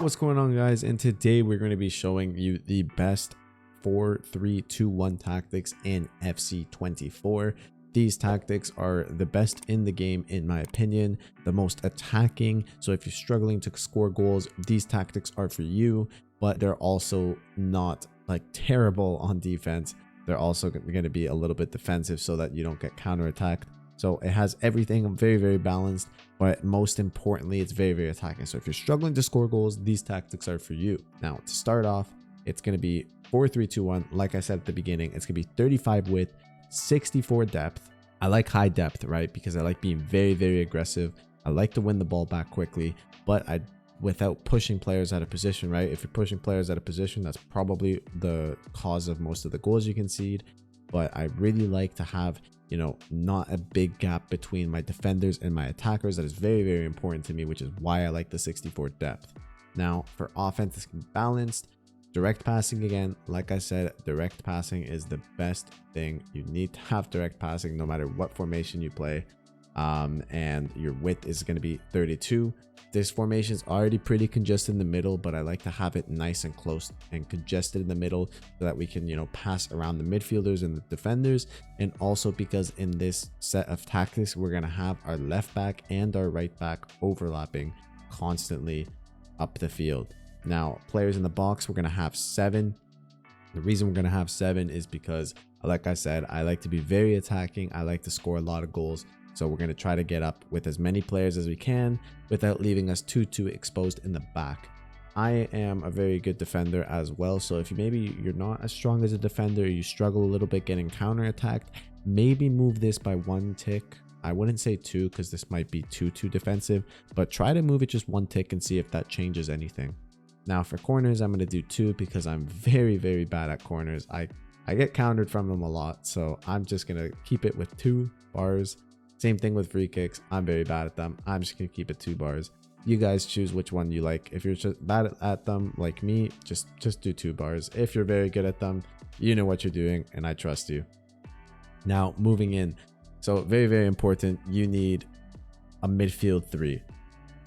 What's going on, guys? And today we're going to be showing you the best 4-3-2-1 tactics in FC24. These tactics are the best in the game, in my opinion, the most attacking. So if you're struggling to score goals, these tactics are for you, but they're also not like terrible on defense. They're also going to be a little bit defensive so that you don't get counterattacked. So it has everything very, very balanced, but most importantly, it's very, very attacking. So if you're struggling to score goals, these tactics are for you. Now, to start off, it's going to be 4-3-2-1. Like I said at the beginning, it's going to be 35 width, 64 depth. I like high depth, right? Because I like being very, very aggressive. I like to win the ball back quickly, but without pushing players out of position, right? If you're pushing players out of position, that's probably the cause of most of the goals you concede. But I really like to have, you know, not a big gap between my defenders and my attackers. That is very, very important to me, which is why I like the 64 depth. Now, for offense, it's balanced. Direct passing, again, like I said, direct passing is the best thing. You need to have direct passing no matter what formation you play. And your width is going to be 32. This formation is already pretty congested in the middle, but I like to have it nice and close and congested in the middle so that we can, you know, pass around the midfielders and the defenders. And also because in this set of tactics, we're going to have our left back and our right back overlapping constantly up the field. Now, players in the box, we're going to have 7. The reason we're going to have 7 is because, like I said, I like to be very attacking. I like to score a lot of goals. So we're going to try to get up with as many players as we can without leaving us too exposed in the back. I am a very good defender as well. So if you're not as strong as a defender, you struggle a little bit getting counterattacked, maybe move this by 1 tick. I wouldn't say 2 because this might be too defensive, but try to move it just 1 tick and see if that changes anything. Now for corners, I'm going to do 2 because I'm very, very bad at corners. I get countered from them a lot. So I'm just going to keep it with 2 bars. Same thing with free kicks. I'm very bad at them. I'm just going to keep it 2 bars. You guys choose which one you like. If you're just bad at them like me, just do 2 bars. If you're very good at them, you know what you're doing and I trust you. Now moving in. So very, very important. You need a midfield 3.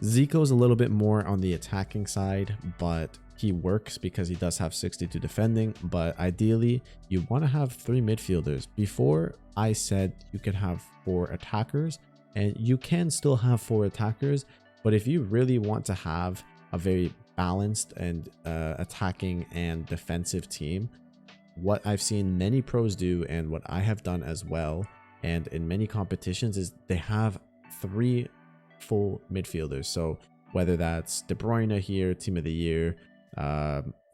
Zico's a little bit more on the attacking side, but he works because he does have 62 defending. But ideally, you want to have 3 midfielders. Before, I said you could have 4 attackers, and you can still have 4 attackers. But if you really want to have a very balanced and attacking and defensive team, what I've seen many pros do and what I have done as well, and in many competitions, is they have 3 full midfielders. So whether that's De Bruyne here, team of the year,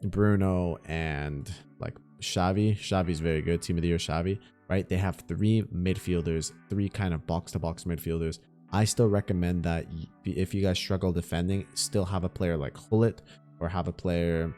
Bruno, and like Xavi's very good, team of the year Xavi, right? They have 3 midfielders, 3 kind of box-to-box midfielders. I still recommend that if you guys struggle defending, still have a player like Hullet, or have a player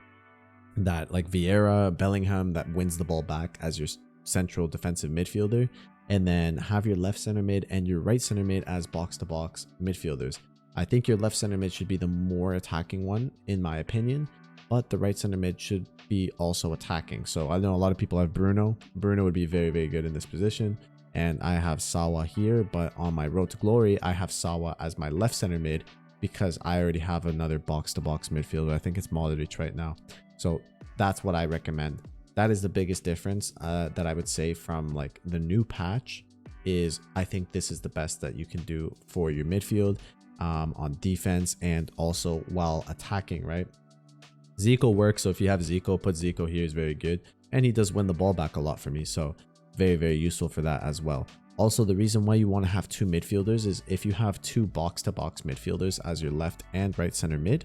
that like Vieira, Bellingham, that wins the ball back as your central defensive midfielder. And then have your left center mid and your right center mid as box-to-box midfielders. I think your left center mid should be the more attacking one, in my opinion, but the right center mid should be also attacking. So I know a lot of people have Bruno. Bruno would be very, very good in this position. And I have Sawa here, but on my road to glory, I have Sawa as my left center mid because I already have another box-to-box midfielder. I think it's Modric right now. So that's what I recommend. That is the biggest difference that I would say from like the new patch. Is I think this is the best that you can do for your midfield on defense and also while attacking, right? Zico works, so if you have Zico, put Zico here, is very good, and he does win the ball back a lot for me, so very, very useful for that as well. Also, the reason why you want to have 2 midfielders is if you have 2 box-to-box midfielders as your left and right center mid,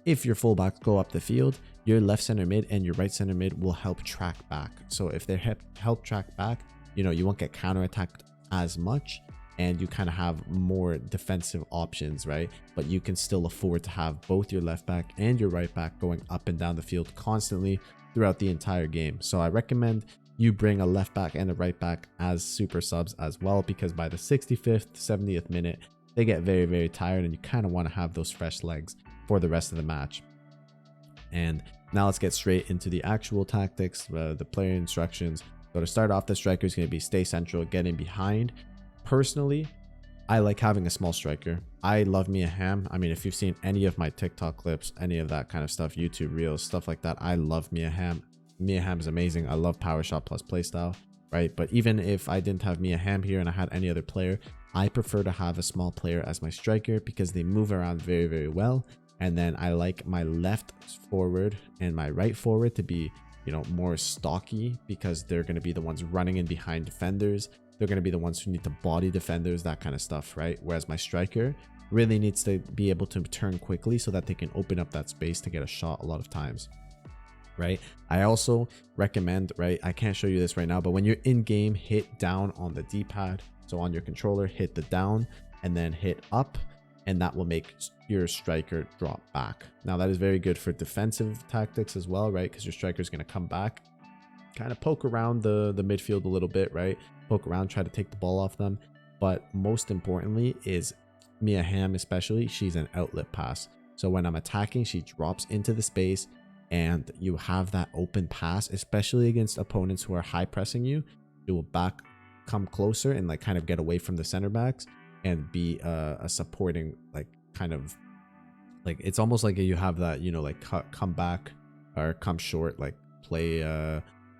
if your fullbacks go up the field, your left center mid and your right center mid will help track back. So if they help track back, you know, you won't get counterattacked as much and you kind of have more defensive options, right? But you can still afford to have both your left back and your right back going up and down the field constantly throughout the entire game. So I recommend you bring a left back and a right back as super subs as well, because by the 65th, 70th minute, they get very, very tired and you kind of want to have those fresh legs for the rest of the match. And now let's get straight into the actual tactics, the player instructions. So to start off, the striker is going to be stay central, get in behind. Personally, I like having a small striker. I love Mia Hamm. I mean, if you've seen any of my TikTok clips, any of that kind of stuff, YouTube reels, stuff like that, I love Mia Hamm. Mia Hamm is amazing. I love power shot plus playstyle, right? But even if I didn't have Mia Hamm here and I had any other player, I prefer to have a small player as my striker because they move around very, very well. And then I like my left forward and my right forward to be, you know, more stocky because they're going to be the ones running in behind defenders. They're going to be the ones who need to body defenders, that kind of stuff, right? Whereas my striker really needs to be able to turn quickly so that they can open up that space to get a shot a lot of times, right? I also recommend, right, I can't show you this right now, but when you're in game, hit down on the D-pad. So on your controller, hit the down and then hit up, and that will make your striker drop back. Now that is very good for defensive tactics as well, right? Because your striker is going to come back, kind of poke around the midfield a little bit, right? Poke around, try to take the ball off them. But most importantly is Mia Hamm, especially, she's an outlet pass. So when I'm attacking, she drops into the space and you have that open pass, especially against opponents who are high pressing you. You will come closer and like kind of get away from the center backs and be a supporting, like kind of like, it's almost like you have that, you know, like come back or come short, like play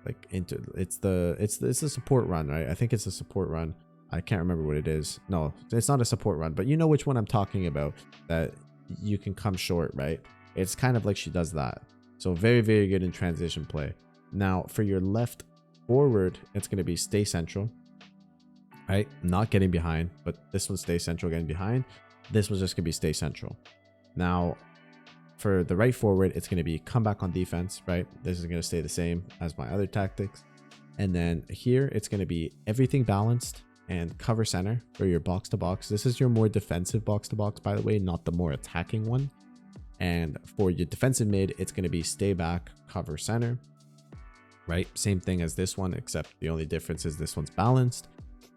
like into it's a support run, right? I think it's a support run. I can't remember what it is. No, it's not a support run, but you know which one I'm talking about, that you can come short, right? It's kind of like she does that. So very, very good in transition play. Now for your left forward, it's going to be stay central, right? Not getting behind, but this one stay central, getting behind. This one's just going to be stay central. Now for the right forward, it's going to be come back on defense, right? This is going to stay the same as my other tactics. And then here, it's going to be everything balanced and cover center for your box to box. This is your more defensive box to box, by the way, not the more attacking one. And for your defensive mid, it's going to be stay back, cover center, right? Same thing as this one, except the only difference is this one's balanced.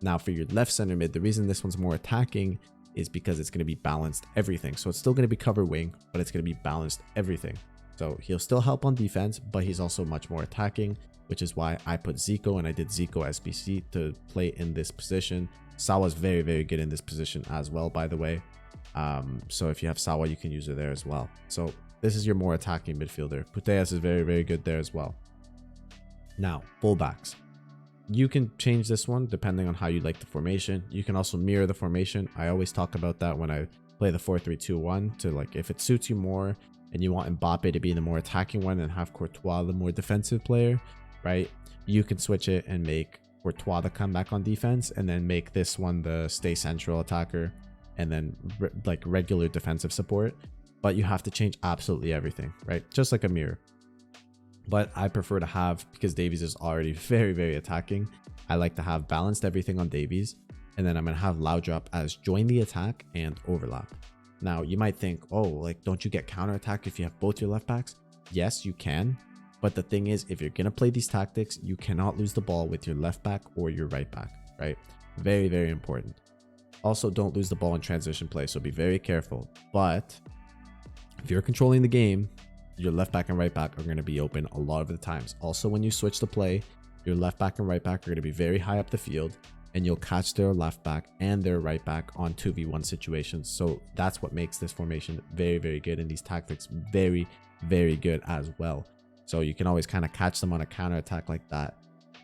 Now for your left center mid, the reason this one's more attacking is because it's going to be balanced everything. So it's still going to be cover wing, but it's going to be balanced everything. So he'll still help on defense, but he's also much more attacking, which is why I put Zico and I did Zico SBC to play in this position. Sawa's very, very good in this position as well, by the way. So if you have Sawa, you can use her there as well. So this is your more attacking midfielder. Putellas is very, very good there as well. Now, fullbacks. You can change this one depending on how you like the formation. You can also mirror the formation. I always talk about that when I play the 4-3-2-1 to, like, if it suits you more and you want Mbappe to be the more attacking one and have Courtois the more defensive player, right? You can switch it and make Courtois the comeback on defense and then make this one the stay central attacker and then like regular defensive support. But you have to change absolutely everything, right? Just like a mirror. But I prefer to have, because Davies is already very, very attacking, I like to have balanced everything on Davies. And then I'm going to have Laudrup as join the attack and overlap. Now, you might think, oh, like, don't you get counterattack if you have both your left backs? Yes, you can. But the thing is, if you're going to play these tactics, you cannot lose the ball with your left back or your right back, right? Very, very important. Also, don't lose the ball in transition play, so be very careful. But if you're controlling the game, your left back and right back are going to be open a lot of the times. Also, when you switch to play, your left back and right back are going to be very high up the field, and you'll catch their left back and their right back on 2v1 situations. So that's what makes this formation very, very good, and these tactics very, very good as well. So you can always kind of catch them on a counter attack like that.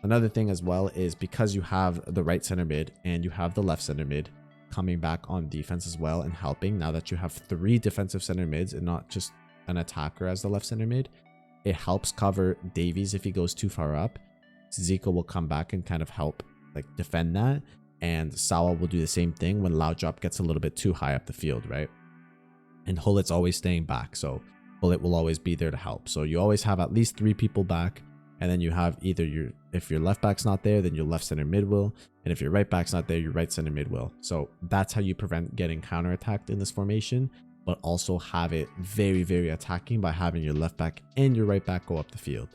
Another thing as well is because you have the right center mid and you have the left center mid coming back on defense as well and helping, now that you have 3 defensive center mids and not just an attacker as the left center mid, it helps cover Davies if he goes too far up. Zico will come back and kind of help like defend that, and Sawa will do the same thing when Laudrup gets a little bit too high up the field, right? And Hullit's always staying back, so Hullit will always be there to help. So you always have at least 3 people back, and then you have either if your left back's not there, then your left center mid will, and if your right back's not there, your right center mid will. So that's how you prevent getting counterattacked in this formation, but also have it very, very attacking by having your left back and your right back go up the field.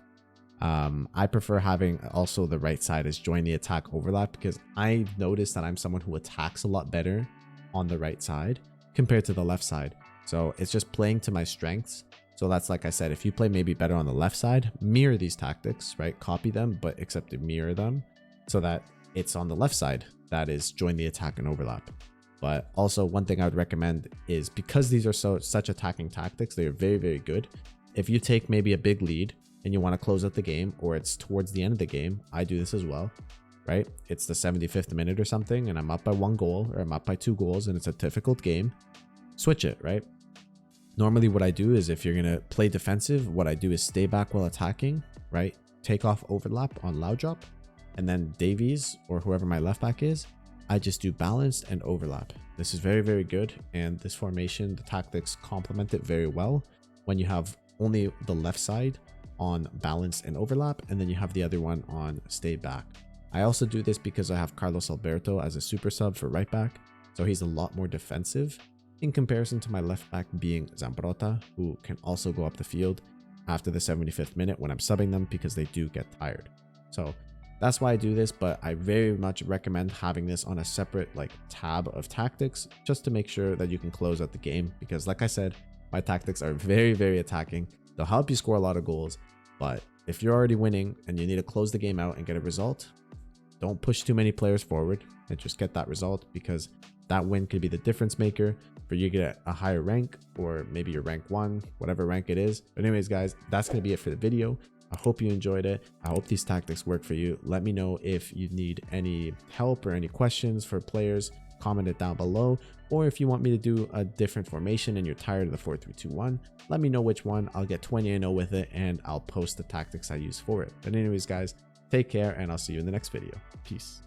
I prefer having also the right side as join the attack overlap, because I noticed that I'm someone who attacks a lot better on the right side compared to the left side. So it's just playing to my strengths. So that's, like I said, if you play maybe better on the left side, mirror these tactics, right? Copy them, but except to mirror them so that it's on the left side that is join the attack and overlap. But also one thing I would recommend is, because these are such attacking tactics, they are very, very good. If you take maybe a big lead and you want to close out the game, or it's towards the end of the game, I do this as well, right? It's the 75th minute or something, and I'm up by 1 goal, or I'm up by 2 goals, and it's a difficult game. Switch it, right? Normally what I do is, if you're going to play defensive, what I do is stay back while attacking, right? Take off overlap on loud drop, and then Davies, or whoever my left back is, I just do balanced and overlap. This is very, very good. And this formation, the tactics complement it very well when you have only the left side on balanced and overlap, and then you have the other one on stay back. I also do this because I have Carlos Alberto as a super sub for right back, so he's a lot more defensive in comparison to my left back being Zambrota, who can also go up the field after the 75th minute when I'm subbing them, because they do get tired. So that's why I do this, but I very much recommend having this on a separate tab of tactics, just to make sure that you can close out the game, because like I said, my tactics are very, very attacking. They'll help you score a lot of goals, but if you're already winning and you need to close the game out and get a result, don't push too many players forward and just get that result, because that win could be the difference maker for you to get a higher rank, or maybe your rank 1, whatever rank it is. But anyways, guys, that's going to be it for the video. I hope you enjoyed it. I hope these tactics work for you. Let me know if you need any help or any questions for players. Comment it down below. Or if you want me to do a different formation and you're tired of the 4-3-2-1, let me know which one. I'll get 20-0 with it, and I'll post the tactics I use for it. But anyways, guys, take care, and I'll see you in the next video. Peace.